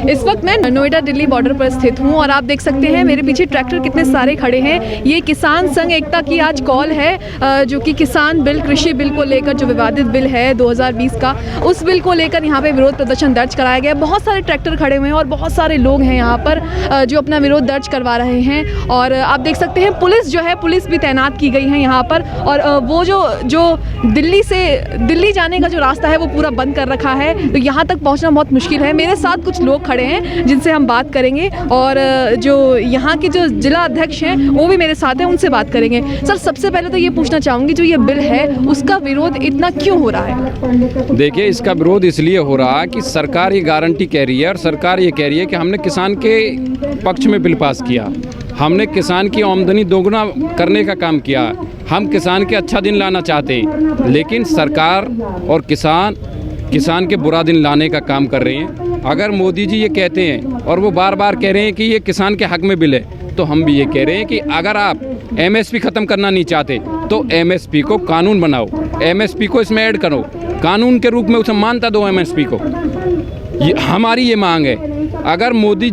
इस वक्त मैं नोएडा दिल्ली बॉर्डर पर स्थित हूँ और आप देख सकते हैं मेरे पीछे ट्रैक्टर कितने सारे खड़े हैं। ये किसान संघ एकता की आज कॉल है, जो कि किसान बिल, कृषि बिल को लेकर जो विवादित बिल है 2020 का, उस बिल को लेकर यहाँ पे विरोध प्रदर्शन दर्ज कराया गया। बहुत सारे ट्रैक्टर खड़े हुए हैं और बहुत सारे लोग हैं यहाँ पर जो अपना विरोध दर्ज करवा रहे हैं। और आप देख सकते हैं पुलिस जो है, पुलिस भी तैनात की गई है यहाँ पर। और वो जो दिल्ली से दिल्ली जाने का जो रास्ता है वो पूरा बंद कर रखा है, तो यहाँ तक पहुँचना बहुत मुश्किल है। मेरे साथ कुछ लोग खड़े हैं जिनसे हम बात करेंगे और जो यहाँ के जो जिला अध्यक्ष हैं वो भी मेरे साथ हैं, उनसे बात करेंगे। सर, सबसे पहले तो ये पूछना चाहूँगी, जो ये बिल है उसका विरोध इतना क्यों हो रहा है? देखिए, इसका विरोध इसलिए हो रहा है कि सरकार ये गारंटी कह रही है और सरकार ये कह रही है कि हमने किसान के पक्ष में बिल पास किया, हमने किसान की आमदनी दोगुना करने का काम किया, हम किसान के अच्छा दिन लाना चाहते हैं। लेकिन सरकार और किसान के बुरा दिन लाने का काम कर रहे हैं। अगर मोदी जी ये कहते हैं और वो बार बार कह रहे हैं कि ये किसान के हक में बिल है, तो हम भी ये कह रहे हैं कि अगर आप एमएसपी ख़त्म करना नहीं चाहते तो एमएसपी को कानून बनाओ, एमएसपी को इसमें ऐड करो, कानून के रूप में उसे मान्यता दो एमएसपी को। हमारी ये मांग है। अगर मोदी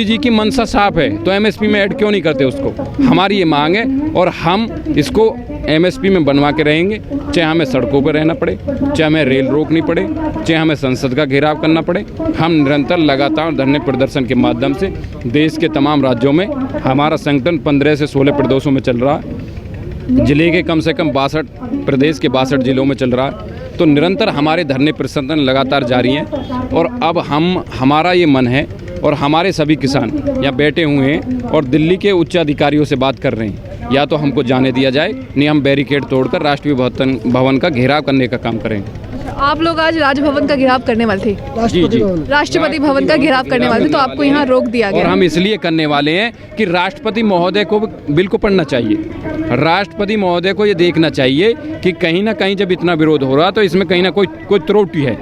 जी की मंशा साफ है तो एमएसपी में ऐड क्यों नहीं करते उसको? हमारी ये मांग है और हम इसको एमएसपी में बनवा के रहेंगे, चाहे हमें सड़कों पर रहना पड़े, चाहे हमें रेल रोकनी पड़े, चाहे हमें संसद का घेराव करना पड़े। हम निरंतर लगातार धरने प्रदर्शन के माध्यम से देश के तमाम राज्यों में हमारा संगठन 15 से 16 प्रदेशों में चल रहा है, जिले के कम से कम 62 प्रदेश के 62 जिलों में चल रहा है। तो निरंतर हमारे धरने प्रदर्शन लगातार जारी हैं और अब हमारा ये मन है और हमारे सभी किसान यहाँ बैठे हुए हैं और दिल्ली के उच्च अधिकारियों से बात कर रहे हैं, या तो हमको जाने दिया जाए, नहीं हम बैरिकेड तोड़कर राष्ट्रीय भवन का घेराव करने का काम करेंगे। आप लोग आज राजभवन का घेराव करने वाले थे? जी, राष्ट्रपति भवन का घेराव करने वाले थे, तो आपको यहाँ रोक दिया गया। और हम इसलिए करने वाले हैं कि राष्ट्रपति महोदय को बिल को पढ़ना चाहिए। राष्ट्रपति महोदय को ये देखना चाहिए कि कहीं ना कहीं जब इतना विरोध हो रहा तो इसमें कहीं ना कोई त्रुटि है।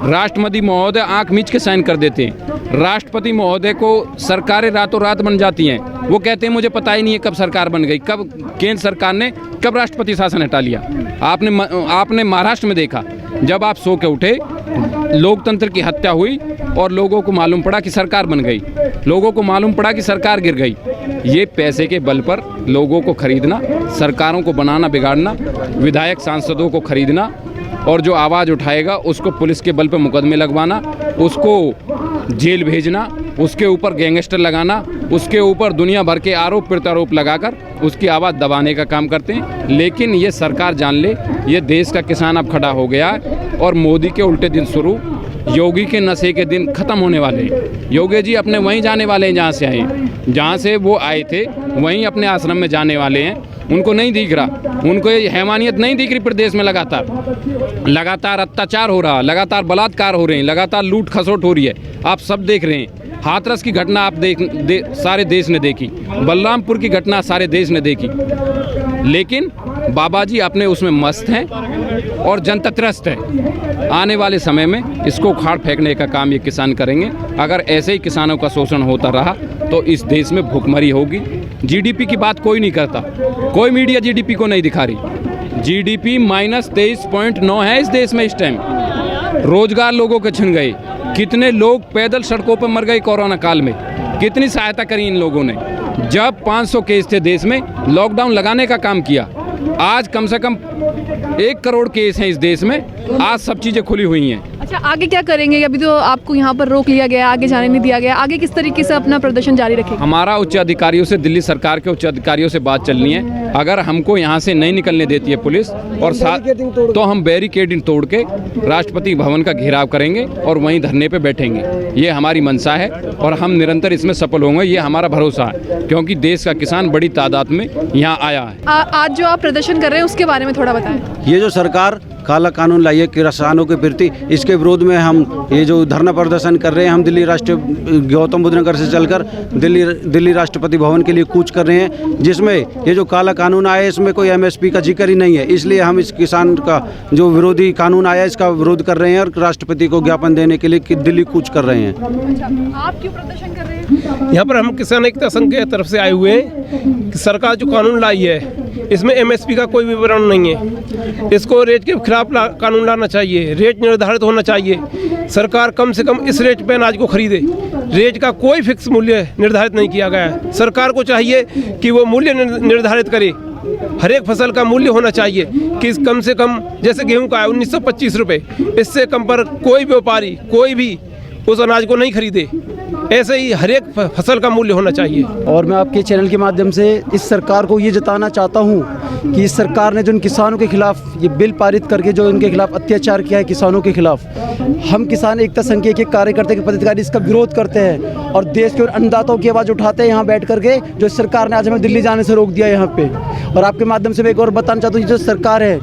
राष्ट्रपति महोदय आंख मीच के साइन कर देते हैं। राष्ट्रपति महोदय को सरकारें रातों रात बन जाती हैं। वो कहते हैं मुझे पता ही नहीं है कब सरकार बन गई, कब केंद्र सरकार ने कब राष्ट्रपति शासन हटा लिया। आपने महाराष्ट्र में देखा, जब आप सो के उठे, लोकतंत्र की हत्या हुई और लोगों को मालूम पड़ा कि सरकार बन गई, लोगों को मालूम पड़ा कि सरकार गिर गई। ये पैसे के बल पर लोगों को खरीदना, सरकारों को बनाना, बिगाड़ना, विधायक सांसदों को खरीदना और जो आवाज़ उठाएगा उसको पुलिस के बल पर मुकदमे लगवाना, उसको जेल भेजना, उसके ऊपर गैंगस्टर लगाना, उसके ऊपर दुनिया भर के आरोप प्रत्यारोप लगाकर उसकी आवाज़ दबाने का काम करते हैं। लेकिन ये सरकार जान ले, ये देश का किसान अब खड़ा हो गया है और मोदी के उल्टे दिन शुरू, योगी के नशे के दिन ख़त्म होने वाले हैं। योगी जी अपने वहीं जाने वाले हैं जहाँ से आए हैं, जहाँ से वो आए थे वहीं अपने आश्रम में जाने वाले हैं। उनको नहीं दिख रहा, उनको ये हैवानियत नहीं दिख रही। प्रदेश में लगातार अत्याचार हो रहा, लगातार बलात्कार हो रहे हैं, लगातार लूट खसोट हो रही है, आप सब देख रहे हैं। हाथरस की घटना आप सारे देश ने देखी, बलरामपुर की घटना सारे देश ने देखी। लेकिन बाबा जी अपने उसमें मस्त हैं और जनता त्रस्त है। आने वाले समय में इसको उखाड़ फेंकने का काम ये किसान करेंगे। अगर ऐसे ही किसानों का शोषण होता रहा तो इस देश में भूखमरी होगी। जीडीपी की बात कोई नहीं करता, कोई मीडिया जीडीपी को नहीं दिखा रही। जीडीपी -23.9 है इस देश में इस टाइम। रोजगार लोगों के छिन गए, कितने लोग पैदल सड़कों पर मर गए कोरोना काल में, कितनी सहायता करी इन लोगों ने। जब 500 केस थे देश में, लॉकडाउन लगाने का काम किया। आज कम से कम 1 करोड़ केस हैं इस देश में, आज सब चीज़ें खुली हुई हैं। अच्छा, आगे क्या करेंगे? अभी तो आपको यहाँ पर रोक लिया गया, आगे जाने नहीं दिया गया, आगे किस तरीके से अपना प्रदर्शन जारी रखेंगे? हमारा उच्च अधिकारियों से, दिल्ली सरकार के उच्च अधिकारियों से बात चलनी है। अगर हमको यहाँ से नहीं निकलने देती है पुलिस और साथ, तो हम बैरिकेडिंग तोड़ के राष्ट्रपति भवन का घेराव करेंगे और वहीं धरने पे बैठेंगे। ये हमारी मंशा है और हम निरंतर इसमें सफल होंगे, ये हमारा भरोसा है, क्योंकि देश का किसान बड़ी तादाद में यहाँ आया है। आज जो आप प्रदर्शन कर रहे हैं उसके बारे में थोड़ा बताएं। ये जो सरकार काला कानून लाई है किसानों के प्रति, इसके विरोध में हम ये जो धरना प्रदर्शन कर रहे हैं। हम दिल्ली राष्ट्रीय गौतम बुद्ध नगर से चलकर दिल्ली राष्ट्रपति भवन के लिए कूच कर रहे हैं, जिसमें ये जो काला कानून आया है इसमें कोई एमएसपी का जिक्र ही नहीं है। इसलिए हम इस किसान का जो विरोधी कानून आया है इसका विरोध कर रहे हैं और राष्ट्रपति को ज्ञापन देने के लिए दिल्ली कूच कर रहे हैं। अच्छा, आप क्यों प्रदर्शन कर रहे हैं? यहाँ पर हम किसान एकता संघ के तरफ से आए हुए हैं कि सरकार जो कानून लाई है इसमें एमएसपी का कोई विवरण नहीं है। इसको रेट के खिलाफ कानून लाना चाहिए, रेट निर्धारित होना चाहिए। सरकार कम से कम इस रेट पे अनाज को खरीदे। रेट का कोई फिक्स मूल्य निर्धारित नहीं किया गया है। सरकार को चाहिए कि वो मूल्य निर्धारित करे। हर एक फसल का मूल्य होना चाहिए कि कम से कम, जैसे गेहूं का है 1925 रुपये, इससे कम पर कोई व्यापारी कोई भी उस अनाज को नहीं खरीदे। ऐसे ही हर एक फसल का मूल्य होना चाहिए। और मैं आपके चैनल के माध्यम से इस सरकार को ये जताना चाहता हूँ कि इस सरकार ने जो इन किसानों के खिलाफ ये बिल पारित करके जो इनके खिलाफ अत्याचार किया है किसानों के खिलाफ, हम किसान एकता संघ के एक कार्यकर्ता के पदाधिकारी इसका विरोध करते हैं और देश के अन्नदाताओं की आवाज़ उठाते हैं यहाँ बैठ करके, जो इस सरकार ने आज हमें दिल्ली जाने से रोक दिया यहाँ पे। और आपके माध्यम से मैं एक और बताना चाहता हूँ, जो सरकार है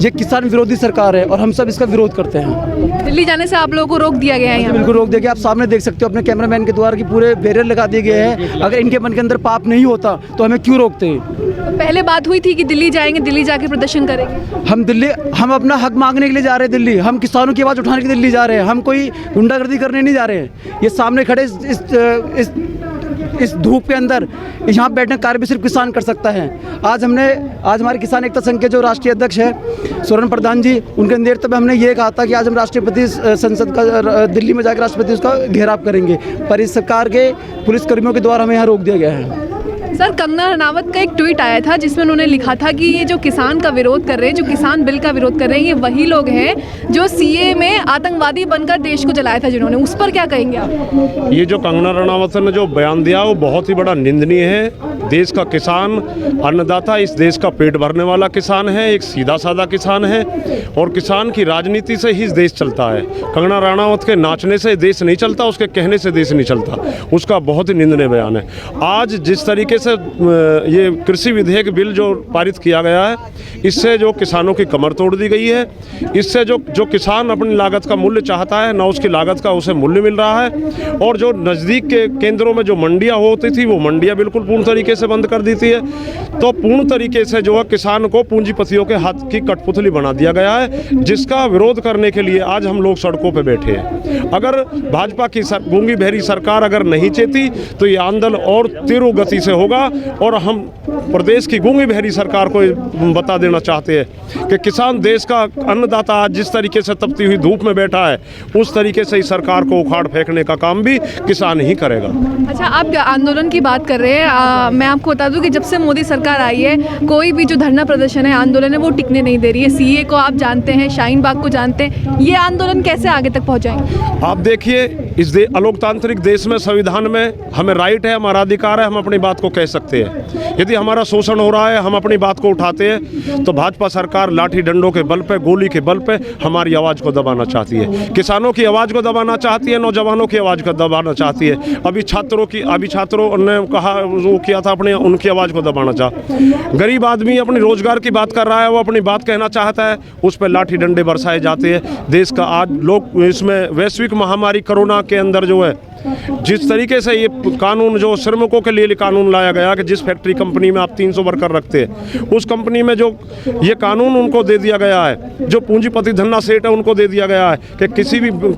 ये किसान विरोधी सरकार है और हम सब इसका विरोध करते हैं। दिल्ली जाने से आप लोगों को रोक दिया गया है यहाँ? बिल्कुल रोक दिया गया। आप सामने देख सकते हो अपने कैमरामैन के द्वारा कि पूरे बैरियर लगा दिए गए हैं। अगर इनके मन के अंदर पाप नहीं होता तो हमें क्यों रोकते हैं? पहले बात हुई थी कि दिल्ली जाएंगे, दिल्ली जाके प्रदर्शन करेंगे। हम अपना हक मांगने के लिए जा रहे हैं दिल्ली, हम किसानों की आवाज़ उठाने के लिए दिल्ली जा रहे हैं, हम कोई गुंडागर्दी करने नहीं जा रहे हैं। ये सामने खड़े इस धूप के अंदर यहाँ बैठने का कार्य भी सिर्फ किसान कर सकता है। आज हमारे किसान एकता संघ के जो राष्ट्रीय अध्यक्ष हैं स्वर्ण प्रधान जी, उनके नेतृत्व में हमने ये कहा था कि आज हम राष्ट्रपति संसद का दिल्ली में जाकर राष्ट्रपति उसका घेराव करेंगे, पर इस सरकार के पुलिसकर्मियों के द्वारा हमें यहाँ रोक दिया गया है। सर, कंगना रनावत का एक ट्वीट आया था जिसमें उन्होंने लिखा था कि ये जो किसान का विरोध कर रहे हैं, जो किसान बिल का विरोध कर रहे हैं, ये वही लोग हैं जो सीए में आतंकवादी बनकर देश को जलाया था जिन्होंने। उस पर क्या कहेंगे आप? ये जो कंगना रनावत ने जो बयान दिया वो बहुत ही बड़ा निंदनीय है। देश का किसान अन्नदाता, इस देश का पेट भरने वाला किसान है, एक सीधा साधा किसान है और किसान की राजनीति से ही देश चलता है। कंगना रनावत के नाचने से देश नहीं चलता, उसके कहने से देश नहीं चलता। उसका बहुत ही निंदनीय बयान है। आज जिस तरीके से ये कृषि विधेयक बिल जो पारित किया गया है, इससे जो किसानों की कमर तोड़ दी गई है। इससे जो किसान अपनी लागत का मूल्य चाहता है, ना उसकी लागत का उसे मूल्य मिल रहा है। और जो नज़दीक के केंद्रों में जो मंडियां होती थी, वो मंडियां बिल्कुल पूर्ण तरीके से बंद कर दी थी है। तो पूर्ण तरीके से जो है किसान को पूंजीपतियों के हाथ की कठपुतली बना दिया गया है, जिसका विरोध करने के लिए आज हम लोग सड़कों पर बैठे हैं। अगर भाजपा की गूंगी बहरी सरकार अगर नहीं चेती तो ये आंदोलन और तीव्र गति से होगा। और हम प्रदेश की गूंगी बहरी सरकार को बता देना चाहते हैं कि किसान, देश का अन्नदाता, आज जिस तरीके से तपती हुई धूप में बैठा है, उस तरीके से इस सरकार को उखाड़ फेंकने का काम भी किसान ही करेगा। अच्छा, आप आंदोलन की बात कर रहे हैं। मैं आपको बता दूं कि जब से मोदी सरकार आई है, कोई भी जो धरना प्रदर्शन है, आंदोलन है, वो टिकने नहीं दे रही है। सीए को आप जानते हैं, शाहीन बाग को जानते हैं, ये आंदोलन कैसे आगे तक पहुँचाएंगे? आप देखिए, इस अलोकतांत्रिक देश में, संविधान में हमें राइट है, हमारा अधिकार है, हम अपनी बात को कह सकते हैं। यदि हमारा शोषण हो रहा है, हम अपनी बात को उठाते हैं, तो भाजपा सरकार लाठी डंडों के बल पे, गोली के बल पे हमारी आवाज़ को दबाना चाहती है। किसानों की आवाज़ को दबाना चाहती है, नौजवानों की आवाज़ को दबाना चाहती है। अभी छात्रों ने कहा, वो किया था, अपने उनकी आवाज़ को दबाना चाह। गरीब आदमी अपने रोजगार की बात कर रहा है, वो अपनी बात कहना चाहता है, उस पर लाठी डंडे बरसाए जाते हैं। देश का आज लोग, इसमें वैश्विक महामारी कोरोना के अंदर जो है, जिस तरीके से ये कानून जो श्रमिकों के लिए कानून लाया गया कि जिस फैक्ट्री कंपनी में आप 300 वर्कर रखते हैं, उस कंपनी में जो ये कानून उनको दे दिया गया है, जो पूंजीपति धन्ना सेठ है उनको दे दिया गया है कि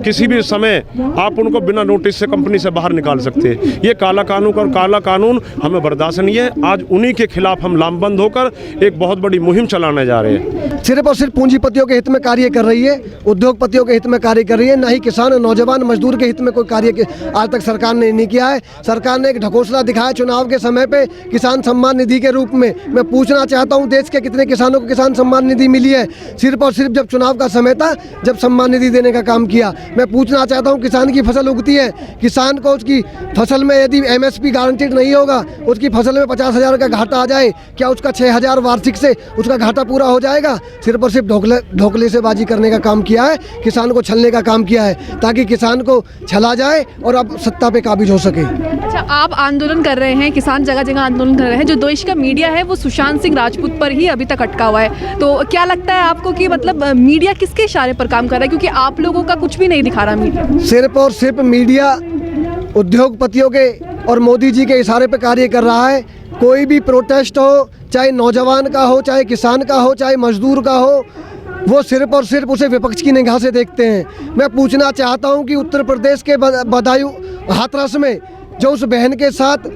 किसी भी समय आप उनको बिना नोटिस से कंपनी से बाहर निकाल सकते हैं। ये काला कानून हमें बर्दाश्त नहीं है। आज उन्हीं के खिलाफ हम लामबंद होकर एक बहुत बड़ी मुहिम चलाने जा रहे हैं। सिर्फ और सिर्फ पूंजीपतियों के हित में कार्य कर रही है, उद्योगपतियों के हित में कार्य कर रही है, ना ही किसान, नौजवान, मजदूर के हित में कोई कार्य आज तक सरकार ने नहीं किया है। सरकार ने एक ढकोसला दिखाया चुनाव के समय पे किसान सम्मान निधि के रूप में। मैं पूछना चाहता हूं, देश के कितने किसानों को किसान सम्मान निधि मिली है? सिर्फ और सिर्फ जब चुनाव का समय था, जब सम्मान निधि देने का काम किया। मैं पूछना चाहता हूं, किसान की फसल उगती है, किसान को उसकी फसल में यदि एमएसपी गारंटीड नहीं होगा, उसकी फसल में 50,000 का घाटा आ जाए, क्या उसका 6,000 वार्षिक से उसका घाटा पूरा हो जाएगा? सिर्फ और सिर्फ ढोकले से बाजी करने का काम किया है, किसान को छलने का काम किया है, ताकि किसान को छला जाए और अब सत्ता पे काबिज हो सके। अच्छा, आप आंदोलन कर रहे हैं, किसान जगह जगह आंदोलन कर रहे हैं। जो देश का मीडिया है वो सुशांत सिंह राजपूत पर ही अभी तक अटका हुआ है। तो क्या लगता है आपको कि मतलब मीडिया किसके इशारे पर काम कर रहा है? क्योंकि आप लोगों का कुछ भी नहीं दिखा रहा मीडिया। सिर्फ और सिर्फ मीडिया उद्योगपतियों के और मोदी जी के इशारे पर कार्य कर रहा है। कोई भी प्रोटेस्ट हो, चाहे नौजवान का हो, चाहे किसान का हो, चाहे मजदूर का हो, वो सिर्फ और सिर्फ उसे विपक्ष की निगाह से देखते हैं। मैं पूछना चाहता हूं कि उत्तर प्रदेश के बदायूं हाथरस में जो उस बहन के साथ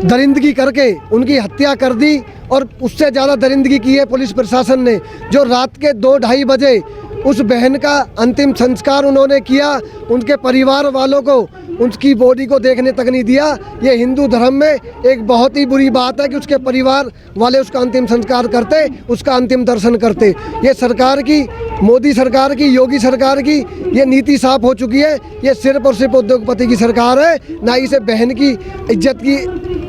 दरिंदगी करके उनकी हत्या कर दी, और उससे ज़्यादा दरिंदगी की है पुलिस प्रशासन ने, जो रात के 2-2:30 बजे उस बहन का अंतिम संस्कार उन्होंने किया, उनके परिवार वालों को उसकी बॉडी को देखने तक नहीं दिया। ये हिंदू धर्म में एक बहुत ही बुरी बात है कि उसके परिवार वाले उसका अंतिम संस्कार करते, उसका अंतिम दर्शन करते। ये सरकार की, मोदी सरकार की, योगी सरकार की ये नीति साफ हो चुकी है। ये सिर्फ और सिर्फ उद्योगपति की सरकार है। ना इसे बहन की इज्जत की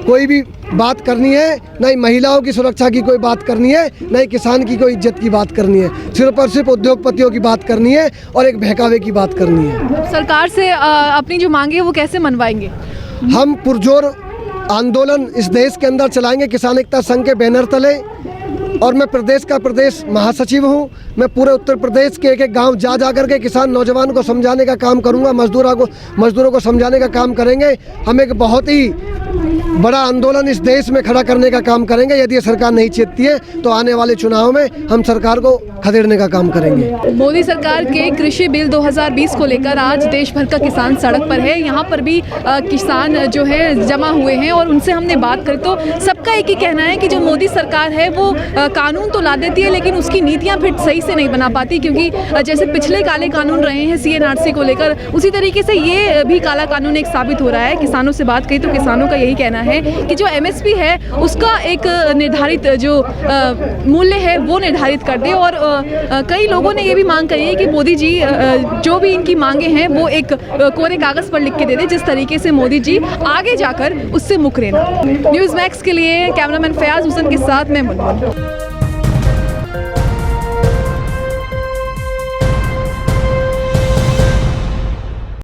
कोई भी बात करनी है, ना ही महिलाओं की सुरक्षा की कोई बात करनी है, ना ही किसान की कोई इज्जत की बात करनी है। सिर्फ और सिर्फ उद्योगपतियों की बात करनी है और एक बहकावे की बात करनी है। सरकार से अपनी जो मांगे हैं वो कैसे मनवाएंगे? हम पुरजोर आंदोलन इस देश के अंदर चलाएंगे किसान एकता संघ के बैनर तले, और मैं प्रदेश का प्रदेश महासचिव हूँ। मैं पूरे उत्तर प्रदेश के एक एक गांव जा कर के किसान नौजवान को समझाने का काम करूँगा, मजदूरों को समझाने का काम करेंगे। हम एक बहुत ही बड़ा आंदोलन इस देश में खड़ा करने का काम करेंगे। यदि ये सरकार नहीं चेतती है तो आने वाले चुनाव में हम सरकार को खदेड़ने का काम करेंगे। मोदी सरकार के कृषि बिल 2020 को लेकर आज देश भर का किसान सड़क पर है। यहाँ पर भी किसान जो है जमा हुए हैं और उनसे हमने बात करी तो सबका एक ही कहना है कि जो मोदी सरकार है वो कानून तो ला देती है लेकिन उसकी नीतियाँ फिर सही से नहीं बना पाती, क्योंकि जैसे पिछले काले कानून रहे हैं CNRC को लेकर, उसी तरीके से ये भी काला कानून एक साबित हो रहा है। किसानों से बात करी तो किसानों का यही कहना है कि जो MSP है उसका एक निर्धारित जो मूल्य है वो निर्धारित कर दे, और कई लोगों ने ये भी मांग करी है कि मोदी जी जो भी इनकी मांगे हैं वो एक कोरे कागज़ पर लिख के दे दे, जिस तरीके से मोदी जी आगे जाकर उससे मुकरे ना। न्यूज़ मैक्स के लिए कैमरामैन फयाज हुसैन के साथ मैं मुनमुन।